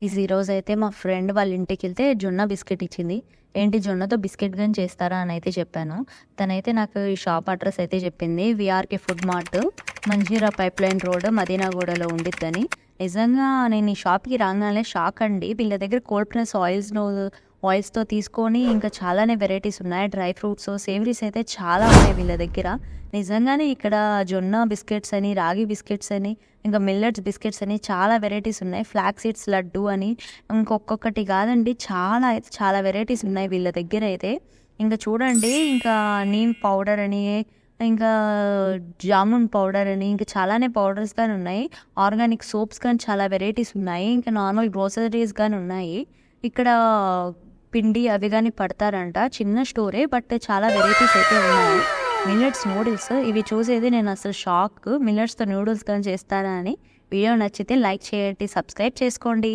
ఈరోజైతే మా ఫ్రెండ్ వాళ్ళ ఇంటికెళ్తే జొన్న బిస్కెట్ ఇచ్చింది. ఏంటి జొన్నతో బిస్కెట్ గాని చేస్తారా అనైతే చెప్పాను. తనైతే నాకు ఈ షాప్ అడ్రెస్ అయితే చెప్పింది. VRK food mart, Manjeera pipeline road, మదీనాగూడలో ఉండిద్దని. నిజంగా నేను ఈ షాప్‌కి రాంగానే షాక్ అండి. వీళ్ళ దగ్గర కోల్డ్ ప్రెస్ ఆయిల్స్‌తో తీసుకొని ఇంకా చాలానే వెరైటీస్ ఉన్నాయి. డ్రై ఫ్రూట్స్, సేవరీస్ అయితే చాలా ఉన్నాయి వీళ్ళ దగ్గర. నిజంగానే ఇక్కడ జొన్న బిస్కెట్స్ అని, రాగి బిస్కెట్స్ అని, ఇంకా మిల్లెట్స్ బిస్కెట్స్ అని చాలా వెరైటీస్ ఉన్నాయి. ఫ్లాక్ సీడ్స్ లడ్డు అని ఇంకొక్కొక్కటి కాదండి, చాలా అయితే చాలా వెరైటీస్ ఉన్నాయి వీళ్ళ దగ్గర అయితే. ఇంకా చూడండి, ఇంకా నీమ్ పౌడర్ అని, ఇంకా జామున్ పౌడర్ అని, ఇంకా చాలానే పౌడర్స్ కానీ ఉన్నాయి. ఆర్గానిక్ సోప్స్ కానీ చాలా వెరైటీస్ ఉన్నాయి. ఇంకా నార్మల్ గ్రోసరీస్ కానీ ఉన్నాయి. ఇక్కడ పిండి అవి కానీ పడతారంట. చిన్న స్టోరే, బట్ చాలా వెరైటీస్ అయితే ఉన్నాయి. మిల్లెట్స్ నూడిల్స్ ఇవి చూసేది నేను అసలు షాక్. మిల్లెట్స్తో నూడిల్స్ కానీ చేస్తారా అని. వీడియో నచ్చితే లైక్ చేయండి, సబ్స్క్రైబ్ చేసుకోండి.